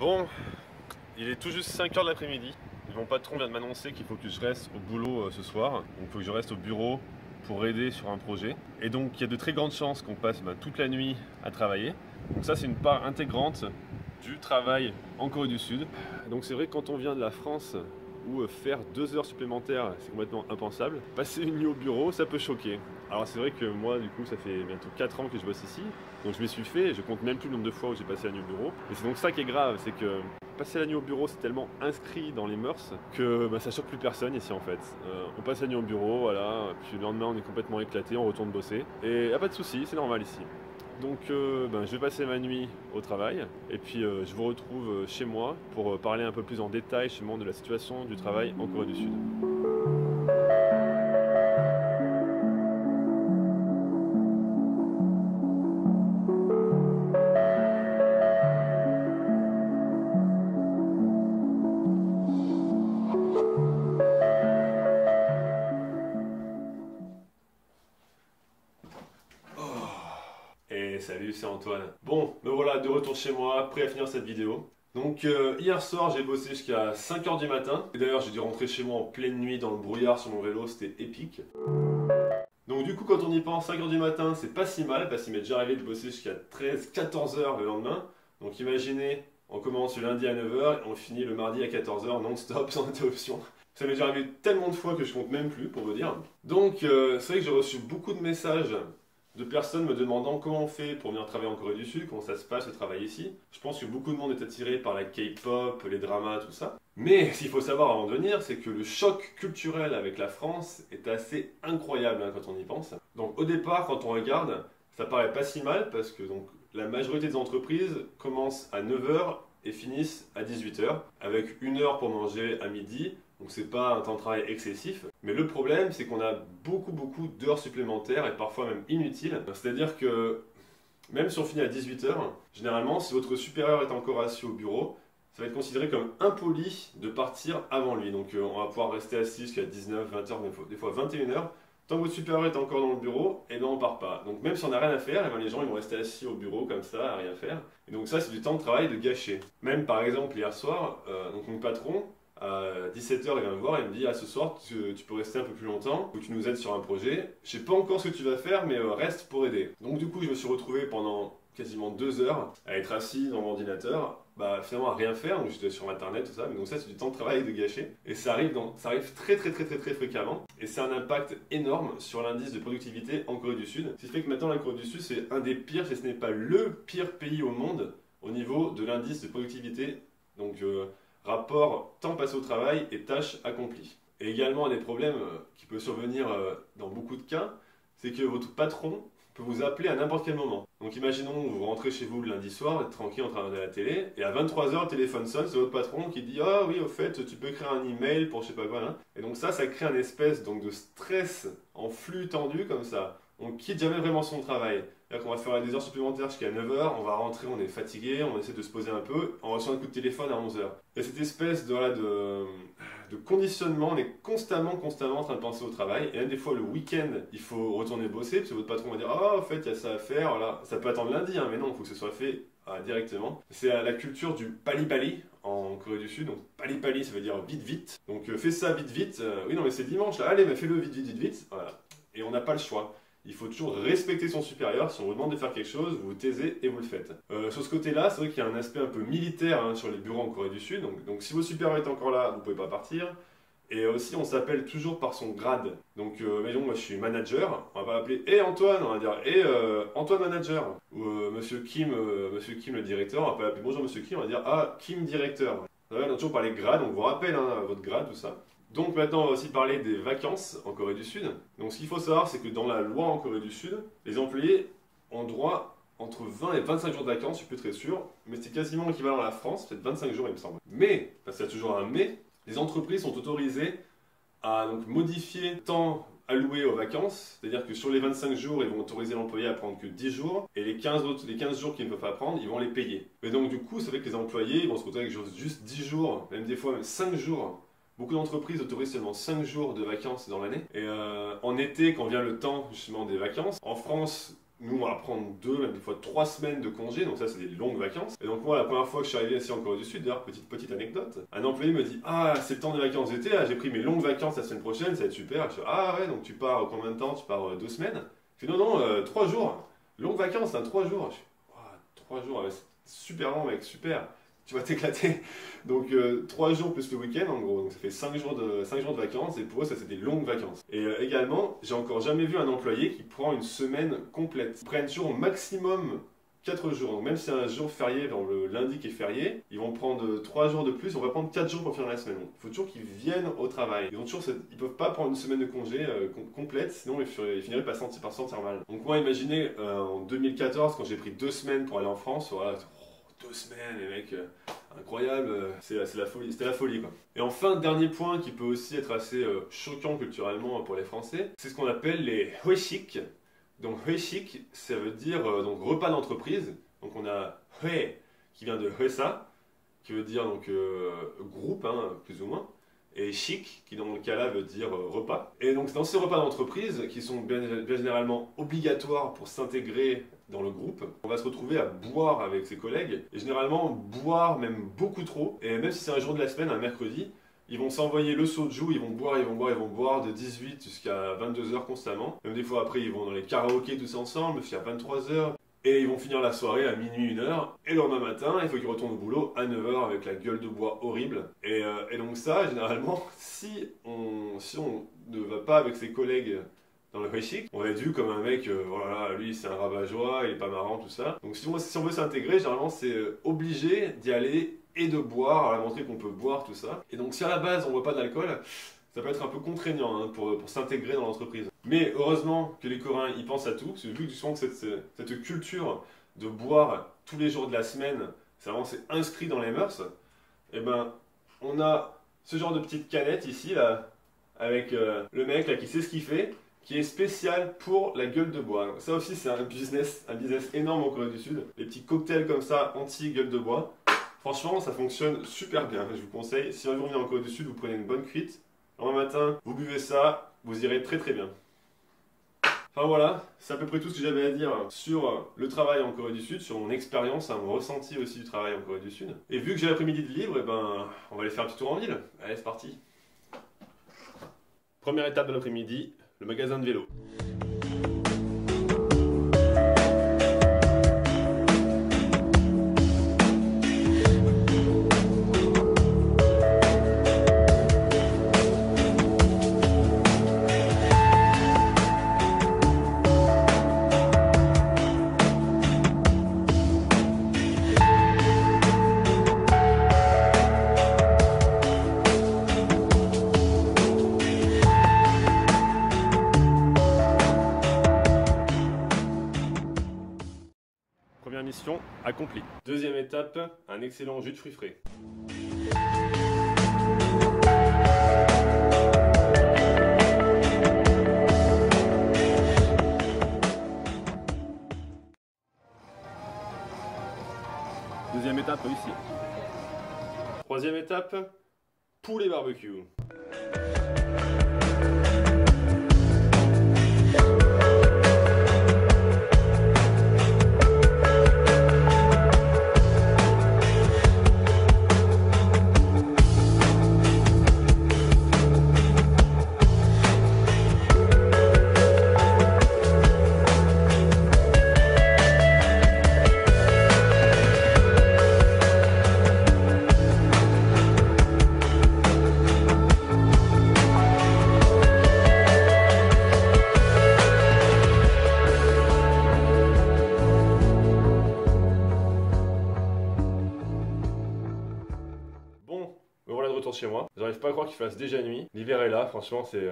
Bon, il est tout juste 5 heures de l'après-midi. Mon patron vient de m'annoncer qu'il faut que je reste au boulot ce soir. Donc il faut que je reste au bureau pour aider sur un projet. Et donc il y a de très grandes chances qu'on passe toute la nuit à travailler. Donc ça c'est une part intégrante du travail en Corée du Sud. Donc c'est vrai que quand on vient de la France, où faire 2 heures supplémentaires c'est complètement impensable, passer une nuit au bureau ça peut choquer. Alors c'est vrai que moi du coup ça fait bientôt 4 ans que je bosse ici, donc je m'y suis fait et je compte même plus le nombre de fois où j'ai passé la nuit au bureau. Et c'est donc ça qui est grave, c'est que passer la nuit au bureau c'est tellement inscrit dans les mœurs que ça choque plus personne ici en fait. On passe la nuit au bureau, voilà, puis le lendemain on est complètement éclaté, on retourne bosser et y a pas de souci, c'est normal ici. Donc je vais passer ma nuit au travail et puis je vous retrouve chez moi pour parler un peu plus en détail justement de la situation du travail en Corée du Sud. Et salut, c'est Antoine. Bon, me voilà de retour chez moi, prêt à finir cette vidéo. Donc hier soir j'ai bossé jusqu'à 5 heures du matin. Et d'ailleurs j'ai dû rentrer chez moi en pleine nuit dans le brouillard sur mon vélo, c'était épique. Donc du coup quand on y pense, 5 heures du matin c'est pas si mal, parce qu'il m'est déjà arrivé de bosser jusqu'à 13-14 heures le lendemain. Donc imaginez, on commence le lundi à 9 heures et on finit le mardi à 14 heures non-stop, sans interruption. Ça m'est déjà arrivé tellement de fois que je compte même plus pour vous dire. Donc c'est vrai que j'ai reçu beaucoup de messages de personnes me demandant comment on fait pour venir travailler en Corée du Sud, comment ça se passe le travail ici. Je pense que beaucoup de monde est attiré par la K-pop, les dramas, tout ça. Mais ce qu'il faut savoir avant de venir, c'est que le choc culturel avec la France est assez incroyable quand on y pense. Donc au départ, quand on regarde, ça paraît pas si mal parce que donc, la majorité des entreprises commencent à 9 heures et finissent à 18 heures, avec 1 heure pour manger à midi. Donc c'est pas un temps de travail excessif, mais le problème c'est qu'on a beaucoup d'heures supplémentaires et parfois même inutiles. C'est-à-dire que même si on finit à 18 heures, généralement si votre supérieur est encore assis au bureau, ça va être considéré comme impoli de partir avant lui. Donc on va pouvoir rester assis jusqu'à 19, 20 heures, des fois 21 heures. Tant que votre supérieur est encore dans le bureau, et ben on part pas. Donc même si on n'a rien à faire, les gens ils vont rester assis au bureau comme ça, à rien faire. Et donc ça c'est du temps de travail de gâché. Même par exemple hier soir, donc mon patron, à 17 heures, il vient me voir et il me dit « Ah, ce soir, tu peux rester un peu plus longtemps, ou tu nous aides sur un projet. Je sais pas encore ce que tu vas faire, mais reste pour aider. » Donc du coup, je me suis retrouvé pendant quasiment 2 heures à être assis dans mon ordinateur, finalement à rien faire, donc j'étais sur internet, tout ça, mais donc ça c'est du temps de travail de gâché. Et ça arrive très fréquemment, et c'est un impact énorme sur l'indice de productivité en Corée du Sud. Ce qui fait que maintenant la Corée du Sud c'est un des pires, si ce n'est pas le pire pays au monde, au niveau de l'indice de productivité. Donc rapport temps passé au travail et tâches accomplies. Et également, un des problèmes qui peut survenir dans beaucoup de cas, c'est que votre patron peut vous appeler à n'importe quel moment. Donc imaginons, vous rentrez chez vous le lundi soir, êtes tranquille en train de regarder la télé, et à 23 heures le téléphone sonne, c'est votre patron qui dit « Ah oui, au fait, tu peux créer un email pour je sais pas quoi. Hein. » Et donc ça crée un espèce de stress en flux tendu comme ça. On quitte jamais vraiment son travail. C'est-à-dire qu'on va faire des heures supplémentaires jusqu'à 9 heures, on va rentrer, on est fatigué, on essaie de se poser un peu, on reçoit un coup de téléphone à 11 heures. Il y a cette espèce de conditionnement, on est constamment en train de penser au travail, et même des fois le week-end, il faut retourner bosser, parce que votre patron va dire « Ah, en fait, il y a ça à faire, voilà. » Ça peut attendre lundi, mais non, il faut que ce soit fait directement. C'est la culture du pali-pali en Corée du Sud, donc pali-pali ça veut dire vite. Donc fais ça vite, oui non mais c'est dimanche là, allez mais fais-le vite, voilà. Et on n'a pas le choix. Il faut toujours respecter son supérieur. Si on vous demande de faire quelque chose, vous vous taisez et vous le faites. Sur ce côté-là, c'est vrai qu'il y a un aspect un peu militaire sur les bureaux en Corée du Sud. Donc si votre supérieur est encore là, vous ne pouvez pas partir. Et aussi, on s'appelle toujours par son grade. Donc, imaginons, moi je suis manager, on va pas appeler Hey Antoine, on va dire Hey Antoine manager. Ou Monsieur Kim le directeur, on va pas l'appeler Bonjour Monsieur Kim, on va dire Ah Kim directeur. On a toujours parlé grade, on vous rappelle votre grade, tout ça. Donc maintenant, on va aussi parler des vacances en Corée du Sud. Donc ce qu'il faut savoir, c'est que dans la loi en Corée du Sud, les employés ont droit entre 20 et 25 jours de vacances, je suis plus très sûr, mais c'est quasiment équivalent à la France, peut-être 25 jours il me semble. Mais, parce qu'il y a toujours un mais, les entreprises sont autorisées à donc, modifier le temps alloué aux vacances, c'est-à-dire que sur les 25 jours, ils vont autoriser l'employé à prendre que 10 jours, et les 15 jours qu'ils ne peuvent pas prendre, ils vont les payer. Et donc du coup, ça fait que les employés vont se retrouver avec juste 10 jours, même des fois même 5 jours. Beaucoup d'entreprises autorisent seulement 5 jours de vacances dans l'année. Et en été, quand vient le temps justement des vacances, en France, nous on va prendre 2, même des fois 3 semaines de congé, donc ça c'est des longues vacances. Et donc moi la première fois que je suis arrivé ici en Corée du Sud, d'ailleurs petite anecdote, un employé me dit ah c'est le temps des vacances d'été, j'ai pris mes longues vacances la semaine prochaine, ça va être super. Je fais ah ouais donc tu pars combien de temps? Tu pars 2 semaines? Je fais non 3 jours, longues vacances, hein, 3 jours. Je fais ah, 3 jours, ouais, c'est super long mec, super. Tu vas t'éclater. Donc 3 jours plus le week-end en gros, donc ça fait 5 jours de vacances et pour eux ça c'est des longues vacances. Et également, j'ai encore jamais vu un employé qui prend une semaine complète. Ils prennent toujours au maximum 4 jours, donc même si c'est un jour férié, genre le lundi qui est férié, ils vont prendre 3 jours de plus, on va prendre 4 jours pour finir la semaine. Il faut toujours qu'ils viennent au travail. Ils peuvent pas prendre une semaine de congé complète, sinon ils finiraient par sentir mal. Donc moi imaginez en 2014 quand j'ai pris 2 semaines pour aller en France, voilà, 2 semaines, les mecs, incroyable, c'est la folie, c'était la folie quoi. Et enfin, dernier point qui peut aussi être assez choquant culturellement pour les Français, c'est ce qu'on appelle les 회식. Donc 회식, ça veut dire donc repas d'entreprise. Donc on a 회 qui vient de 회사, qui veut dire donc groupe, hein, plus ou moins. Et 식, qui dans le cas là veut dire repas. Et donc c'est dans ces repas d'entreprise, qui sont bien généralement obligatoires pour s'intégrer dans le groupe, on va se retrouver à boire avec ses collègues, et généralement boire même beaucoup trop, et même si c'est un jour de la semaine, un mercredi, ils vont s'envoyer le soju, ils vont boire de 18 jusqu'à 22 heures constamment. Même des fois après ils vont dans les karaokés tous ensemble jusqu'à 23 heures. Et ils vont finir la soirée à minuit, 1 heure. Et le lendemain matin, il faut qu'ils retournent au boulot à 9 heures avec la gueule de bois horrible. Et donc ça, généralement, si on ne va pas avec ses collègues dans le 회식, on va être vu comme un mec, voilà, lui c'est un rabat-joie, il est pas marrant, tout ça. Donc si on veut s'intégrer, généralement c'est obligé d'y aller et de boire, à montrer qu'on peut boire, tout ça. Et donc si à la base on ne boit pas d'alcool, ça peut être un peu contraignant hein, pour s'intégrer dans l'entreprise. Mais heureusement que les Coréens y pensent à tout, parce que vu que cette culture de boire tous les jours de la semaine, c'est inscrit dans les mœurs, et ben on a ce genre de petite canette ici, là, avec le mec là, qui sait ce qu'il fait, qui est spécial pour la gueule de bois. Donc ça aussi c'est un business énorme en Corée du Sud. Les petits cocktails comme ça, anti-gueule de bois. Franchement, ça fonctionne super bien. Je vous conseille, si un jour vous venez en Corée du Sud, vous prenez une bonne cuite. Le matin, vous buvez ça, vous irez très très bien. Enfin voilà, c'est à peu près tout ce que j'avais à dire sur le travail en Corée du Sud, sur mon expérience, mon ressenti aussi du travail en Corée du Sud. Et vu que j'ai l'après-midi de libre, on va aller faire un petit tour en ville. Allez, c'est parti. Première étape de l'après-midi, le magasin de vélo. Première mission accomplie. Deuxième étape, un excellent jus de fruits frais. Deuxième étape réussie. Troisième étape, poulet barbecue. Me voilà de retour chez moi. J'arrive pas à croire qu'il fasse déjà nuit. L'hiver est là, franchement, c'est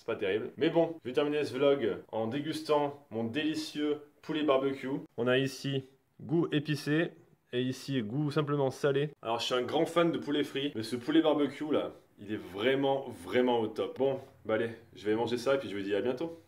pas terrible. Mais bon, je vais terminer ce vlog en dégustant mon délicieux poulet barbecue. On a ici goût épicé et ici goût simplement salé. Alors, je suis un grand fan de poulet frit, mais ce poulet barbecue là, il est vraiment au top. Bon, bah allez, je vais manger ça et puis je vous dis à bientôt.